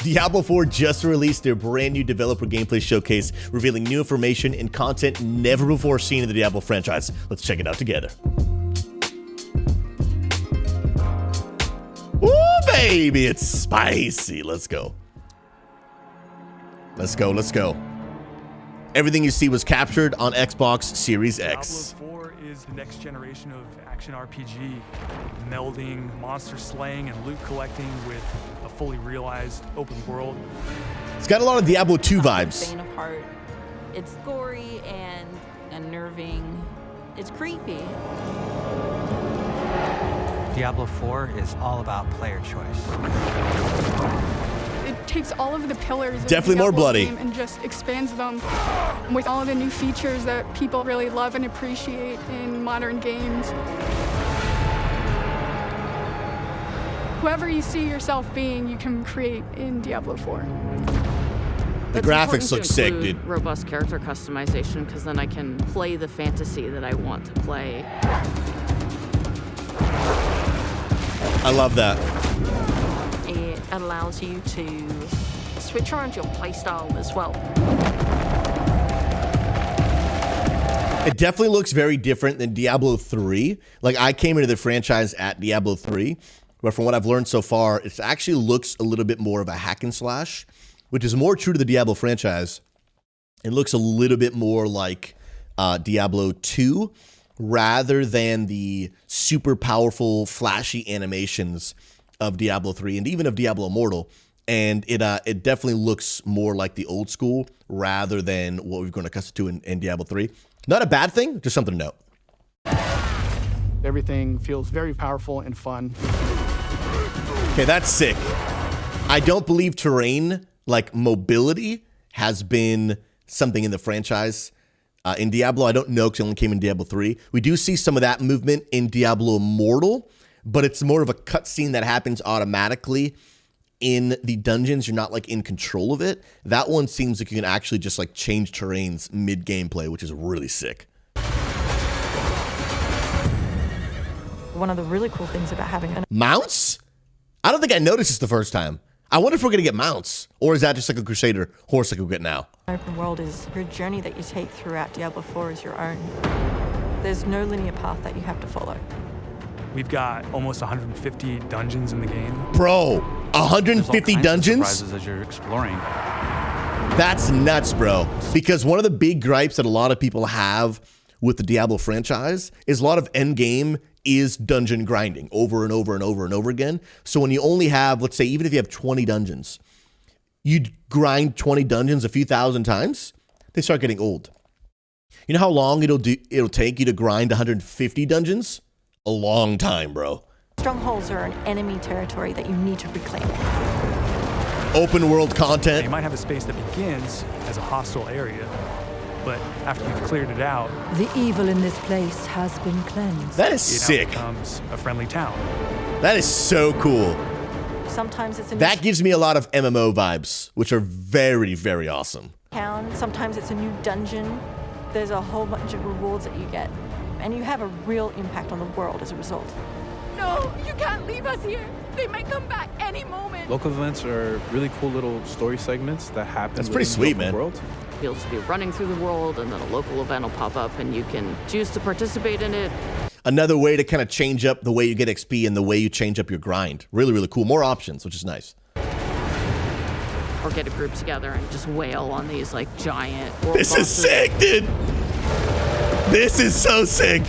Diablo 4 just released their brand new developer gameplay showcase, revealing new information and content never before seen in the Diablo franchise. Let's check it out together. Ooh, baby, it's spicy. Let's go. Let's go, let's go. Everything you see was captured on Xbox Series X. Diablo 4 is the next generation of action RPG, melding monster slaying and loot collecting with a fully realized open world. It's got a lot of Diablo 2 vibes. Faint of heart. It's gory and unnerving. It's creepy. Diablo 4 is all about player choice. It takes all of the pillars of Definitely the more Diablo bloody. game and just expands them with all of the new features that people really love and appreciate in modern games. Whoever you see yourself being, you can create in Diablo 4. The It's graphics important look to sick, include dude. robust character customization, because then I can play the fantasy that I want to play. I love that. It allows you to switch around your playstyle as well. It definitely looks very different than Diablo 3. Like, I came into the franchise at Diablo 3, but from what I've learned so far, it actually looks a little bit more of a hack and slash, which is more true to the Diablo franchise. It looks a little bit more like Diablo 2, rather than the super powerful, flashy animations of Diablo 3 and even of Diablo Immortal. And it definitely looks more like the old school rather than what we've grown accustomed to in Diablo 3. Not a bad thing, just something to note. Everything feels very powerful and fun. Okay, that's sick. I don't believe terrain, like mobility, has been something in the franchise. In Diablo, I don't know because it only came in Diablo 3. We do see some of that movement in Diablo Immortal, but it's more of a cutscene that happens automatically in the dungeons. You're not like in control of it. That one seems like you can actually just like change terrains mid-gameplay, which is really sick. One of the really cool things about having an Mounts? I don't think I noticed this the first time. I wonder if we're going to get mounts, or is that just like a Crusader horse like we get now? open world is your journey that you take throughout Diablo 4 is your own. There's no linear path that you have to follow. We've got almost 150 dungeons in the game. Bro, 150 dungeons? Surprises as you're exploring. That's nuts, bro. Because one of the big gripes that a lot of people have with the Diablo franchise is a lot of endgame is dungeon grinding over and over and over and over again. So when you only have, let's say, even if you have 20 dungeons, you grind 20 dungeons a few thousand times, they start getting old. You know how long it'll take you to grind 150 dungeons? A long time, bro. Strongholds are an enemy territory that you need to reclaim. Open world You content. might have a space that begins as a hostile area, but after you've cleared it out, The evil in this place has been cleansed. That is it now sick. becomes a friendly town. That is so cool. Sometimes it's a new That gives me a lot of MMO vibes, which are very, very awesome. town, sometimes it's a new dungeon. There's a whole bunch of rewards that you get, and you have a real impact on the world as a result. No, you can't leave us here. They might come back any moment. Local events are really cool little story segments that happen. That's pretty within the sweet, open man. World. You'll just be running through the world, and then a local event will pop up, and you can choose to participate in it. Another way to kind of change up the way you get XP and the way you change up your grind. Really, really cool. More options, which is nice. Or get a group together and just wail on these like giant world This is bosses. sick, dude. This is so sick.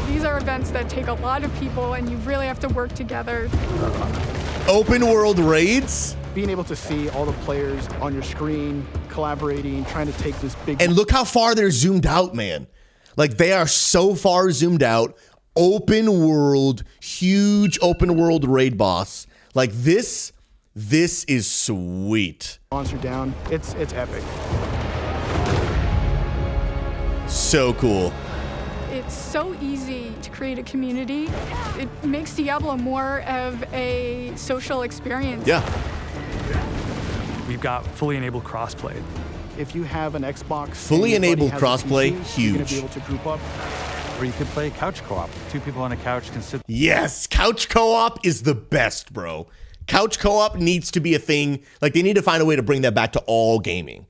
These are events that take a lot of people, and you really have to work together. Open world raids. Being able to see all the players on your screen, collaborating, trying to take this big... And look how far they're zoomed out, man. Like, they are so far zoomed out. Open world, huge open world raid boss. Like, this is sweet. monster down. It's epic. So cool. It's so easy to create a community. It makes Diablo more of a social experience. Yeah. We've got fully enabled crossplay. If you have an Xbox, Fully and everybody enabled has a crossplay, PC, you're gonna huge. be able to group up. Or you could play couch co-op. Two people on a couch can sit. Yes, couch co-op is the best, bro. Couch co-op needs to be a thing. Like, they need to find a way to bring that back to all gaming.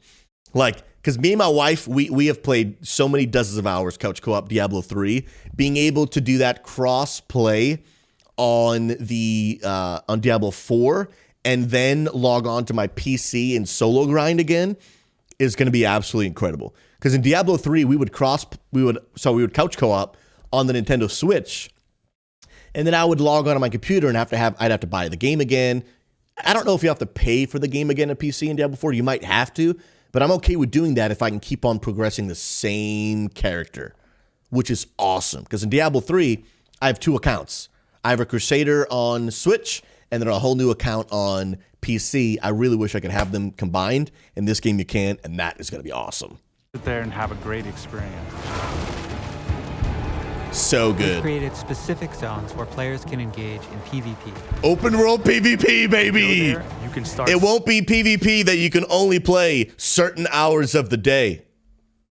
Like, because me and my wife, we have played so many dozens of hours couch co-op Diablo 3. Being able to do that cross-play on Diablo 4 and then log on to my PC and solo grind again is going to be absolutely incredible. Because in Diablo 3, we would couch co-op on the Nintendo Switch, and then I would log on my computer and I'd have to buy the game again. I don't know if you have to pay for the game again on PC in Diablo 4. You might have to, but I'm okay with doing that if I can keep on progressing the same character, which is awesome. Because in Diablo 3, I have 2 accounts. I have a Crusader on Switch and then a whole new account on PC. I really wish I could have them combined. In this game, you can, and that is going to be awesome. Sit there and have a great experience. So We've good. created specific zones where players can engage in PvP. Open world PvP, baby. You can start. It won't be PvP that you can only play certain hours of the day.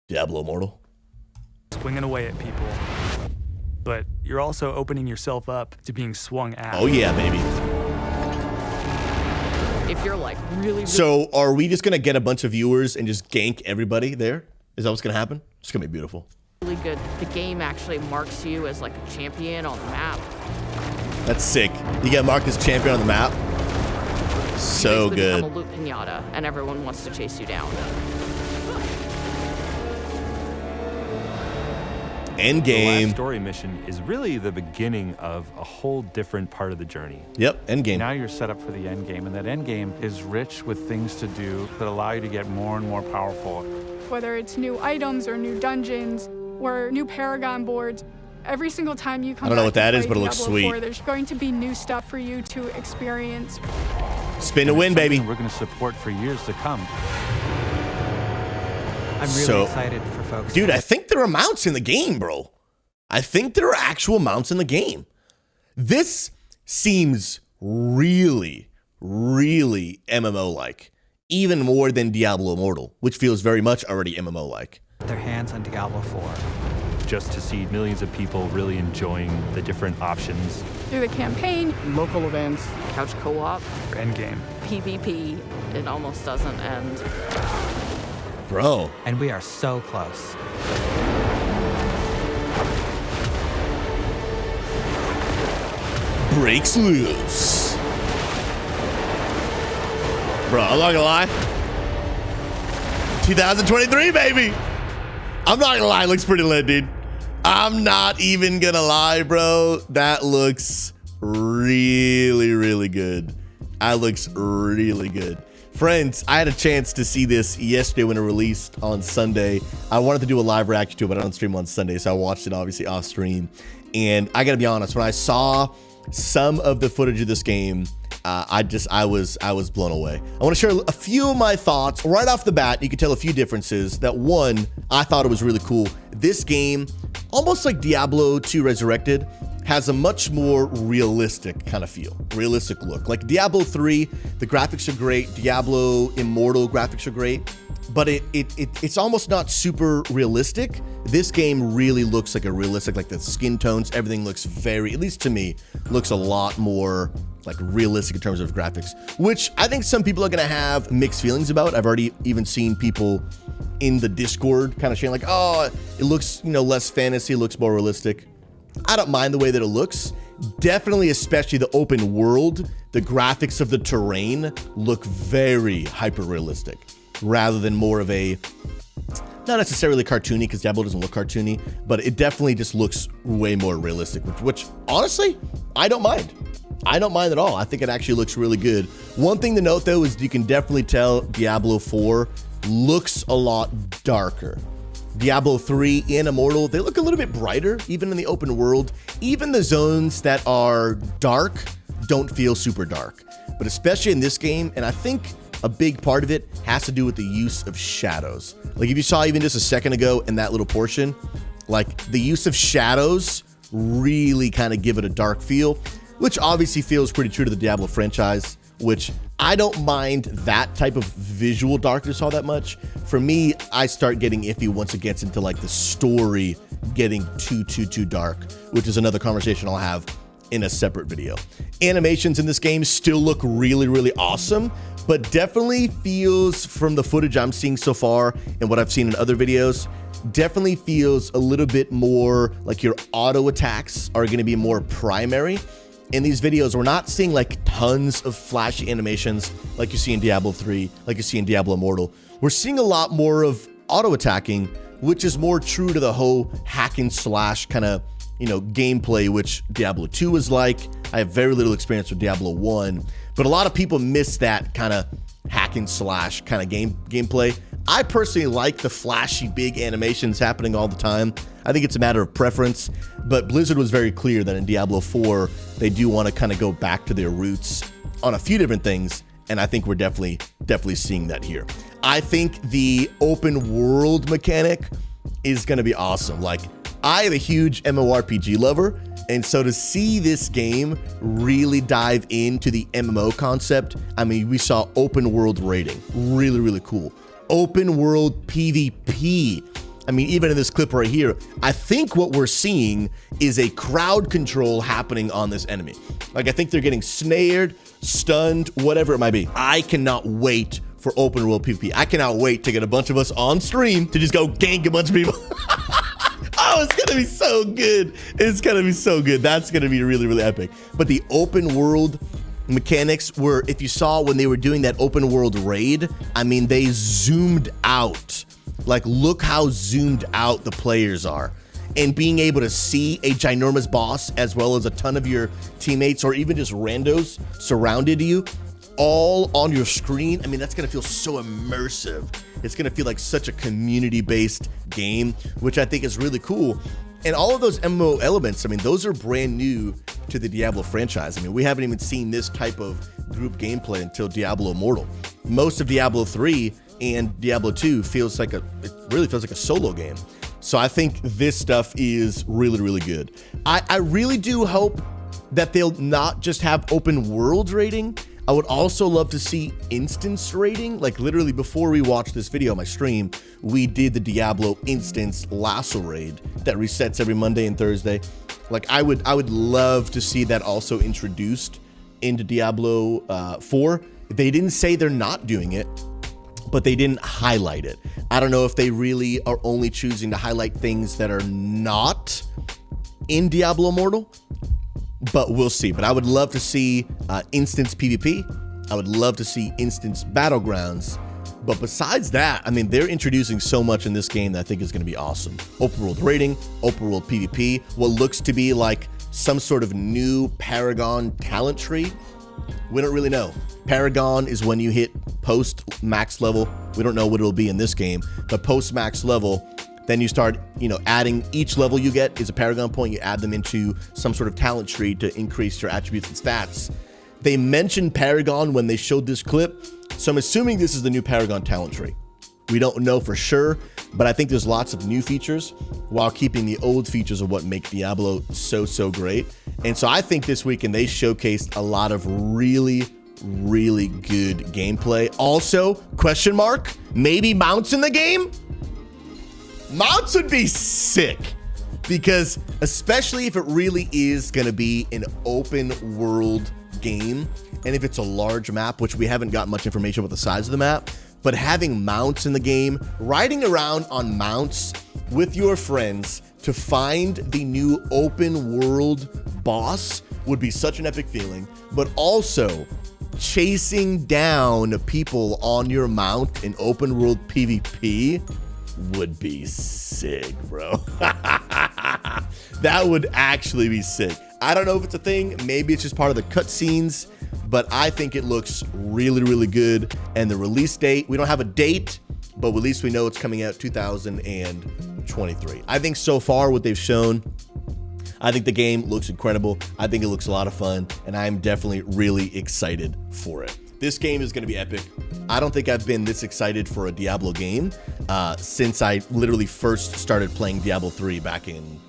Diablo Immortal. Swinging away at people. But you're also opening yourself up to being swung at. Oh yeah, baby. If you're like really So are we just going to get a bunch of viewers and just gank everybody there? Is that what's going to happen? It's going to be beautiful. really good, the game actually marks you as like a champion on the map. That's sick. You get marked as champion on the map. So You basically good. become a loot pinata, and everyone wants to chase you down. End The game. last story mission is really the beginning of a whole different part of the journey. Yep, end game. Now you're set up for the end game, and that end game is rich with things to do that allow you to get more and more powerful. Whether it's new items or new dungeons or new Paragon boards, every single time you come I don't know back what that to is, play but it looks Diablo sweet. 4, there's going to be new stuff for you to experience. Spin to win, baby. We're going to support for years to come. I'm really So- excited for folks. Dude, I think there are mounts in the game, bro. I think there are actual mounts in the game. This seems really, really MMO-like. Even more than Diablo Immortal, which feels very much already MMO-like. Their hands on Diablo 4. Just to see millions of people really enjoying the different options. Through the campaign, Local events. Couch co-op, Endgame. PvP, it almost doesn't end. Bro. And we are so close. Breaks loose. Bro, I'm not gonna lie. 2023, baby. I'm not gonna lie, it looks pretty lit, dude. I'm not even gonna lie, bro. That looks really, really good. That looks really good. Friends, I had a chance to see this yesterday when it released on Sunday. I wanted to do a live reaction to it, but I don't stream on Sunday, so I watched it obviously off stream. And I gotta be honest, when I saw some of the footage of this game, I was blown away. I want to share a few of my thoughts right off the bat. You can tell a few differences. That one, I thought it was really cool. This game, almost like Diablo 2 Resurrected, has a much more realistic kind of feel, realistic look. Like Diablo 3, the graphics are great. Diablo Immortal graphics are great, but it's almost not super realistic. This game really looks like a realistic, like the skin tones, everything looks very, at least to me, looks a lot more like realistic in terms of graphics, which I think some people are gonna have mixed feelings about. I've already even seen people in the Discord kind of saying like, oh, it looks, less fantasy, it looks more realistic. I don't mind the way that it looks. Definitely, especially the open world, the graphics of the terrain look very hyper realistic rather than more of a, not necessarily cartoony, because Diablo doesn't look cartoony, but it definitely just looks way more realistic, which honestly, I don't mind. I don't mind at all. I think it actually looks really good. One thing to note though is you can definitely tell Diablo 4 looks a lot darker. Diablo 3 and Immortal, they look a little bit brighter, even in the open world. Even the zones that are dark don't feel super dark. But especially in this game, and I think a big part of it has to do with the use of shadows. Like if you saw even just a second ago in that little portion, like the use of shadows really kind of give it a dark feel, which obviously feels pretty true to the Diablo franchise, which I don't mind that type of visual darkness all that much. For me, I start getting iffy once it gets into like the story getting too dark, which is another conversation I'll have in a separate video. Animations in this game still look really, really awesome, but definitely feels, from the footage I'm seeing so far and what I've seen in other videos, definitely feels a little bit more like your auto attacks are going to be more primary. In these videos, we're not seeing like tons of flashy animations like you see in Diablo 3, like you see in Diablo Immortal. We're seeing a lot more of auto attacking, which is more true to the whole hack and slash kind of, you know, gameplay, which Diablo 2 is like. I have very little experience with Diablo 1, but a lot of people miss that kind of hack and slash kind of gameplay. I personally like the flashy big animations happening all the time. I think it's a matter of preference, but Blizzard was very clear that in Diablo 4, they do want to kind of go back to their roots on a few different things, and I think we're definitely seeing that here. I think the open world mechanic is going to be awesome. Like, I am a huge MMORPG lover, and so to see this game really dive into the MMO concept, I mean, we saw open world raiding, really, really cool. Open world PvP. I mean, even in this clip right here, I think what we're seeing is a crowd control happening on this enemy. Like, I think they're getting snared, stunned, whatever it might be. I cannot wait for open world PvP. I cannot wait to get a bunch of us on stream to just go gank a bunch of people. Oh, it's gonna be so good. It's gonna be so good. That's gonna be really, really epic. But the open world mechanics were, if you saw when they were doing that open world raid, I mean, they zoomed out. Like, look how zoomed out the players are. And being able to see a ginormous boss as well as a ton of your teammates or even just randos surrounded you all on your screen, I mean, that's gonna feel so immersive. It's gonna feel like such a community-based game, which I think is really cool. And all of those MMO elements, I mean, those are brand new to the Diablo franchise. I mean, we haven't even seen this type of group gameplay until Diablo Immortal. Most of Diablo 3 and Diablo 2 it really feels like a solo game. So I think this stuff is really, really good. I really do hope that they'll not just have open world raiding. I would also love to see instance raiding. Like, literally before we watched this video on my stream, we did the Diablo instance lasso raid that resets every Monday and Thursday. Like, I would love to see that also introduced into Diablo 4. They didn't say they're not doing it, but they didn't highlight it. I don't know if they really are only choosing to highlight things that are not in Diablo Immortal, but we'll see. But I would love to see instance PvP. I would love to see instance battlegrounds. But besides that, I mean, they're introducing so much in this game that I think is going to be awesome. Open world raiding, open world PvP, what looks to be like some sort of new Paragon talent tree. We don't really know. Paragon is when you hit post max level. We don't know what it'll be in this game, but post max level, then you start, you know, adding each level you get is a Paragon point. You add them into some sort of talent tree to increase your attributes and stats. They mentioned Paragon when they showed this clip, so I'm assuming this is the new Paragon talent tree. We don't know for sure, but I think there's lots of new features while keeping the old features of what make Diablo so great. And so I think this weekend they showcased a lot of really, really good gameplay. Also, question mark, maybe mounts in the game? Mounts would be sick, because especially if it really is going to be an open world game, and if it's a large map, which we haven't got much information about the size of the map, but having mounts in the game, riding around on mounts with your friends to find the new open world boss would be such an epic feeling. But also chasing down people on your mount in open world PvP would be sick, bro. That would actually be sick. I don't know if it's a thing. Maybe it's just part of the cutscenes, but I think it looks really, really good. And the release date, we don't have a date, but at least we know it's coming out 2023. I think so far what they've shown, I think the game looks incredible. I think it looks a lot of fun, and I'm definitely really excited for it. This game is going to be epic. I don't think I've been this excited for a Diablo game since I literally first started playing Diablo 3 back in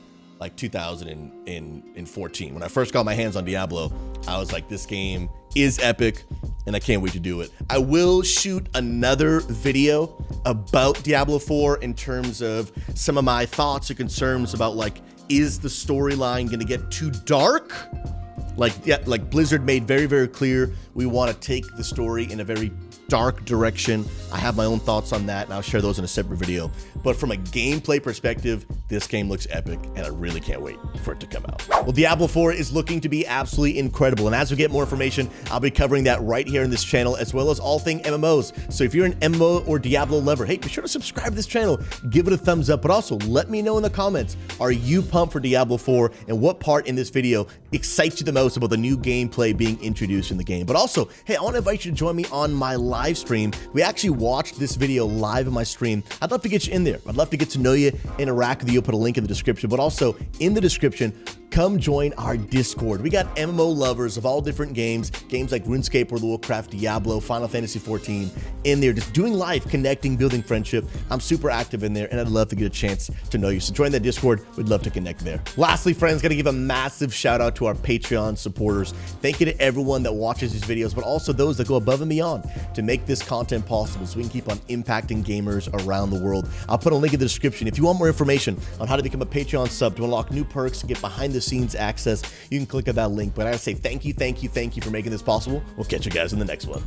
like 2014. When I first got my hands on Diablo, I was like, this game is epic, and I can't wait to do it. I will shoot another video about Diablo 4 in terms of some of my thoughts or concerns about, like, is the storyline going to get too dark? Like Blizzard made very, very clear, we want to take the story in a very dark direction. I have my own thoughts on that, and I'll share those in a separate video. But from a gameplay perspective, this game looks epic, and I really can't wait for it to come out. Well, Diablo 4 is looking to be absolutely incredible, and as we get more information, I'll be covering that right here in this channel, as well as all things MMOs. So if you're an MMO or Diablo lover, hey, be sure to subscribe to this channel, give it a thumbs up, but also let me know in the comments, are you pumped for Diablo 4, and what part in this video excites you the most about the new gameplay being introduced in the game? But also, hey, I want to invite you to join me on my live stream. We actually watched this video live in my stream. I'd love to get you in there. I'd love to get to know you, interact with you. I'll put a link in the description, but also in the description, come join our Discord. We got MMO lovers of all different games like RuneScape, World of Warcraft, Diablo, Final Fantasy 14 in there, just doing life, connecting, building friendship. I'm super active in there, and I'd love to get a chance to know you. So join that Discord. We'd love to connect there. Lastly, friends, gotta give a massive shout out to our Patreon supporters. Thank you to everyone that watches these videos, but also those that go above and beyond to make this content possible so we can keep on impacting gamers around the world. I'll put a link in the description. If you want more information on how to become a Patreon sub, to unlock new perks, to get behind the scenes access, you can click on that link. But I gotta say thank you for making this possible. We'll catch you guys in the next one.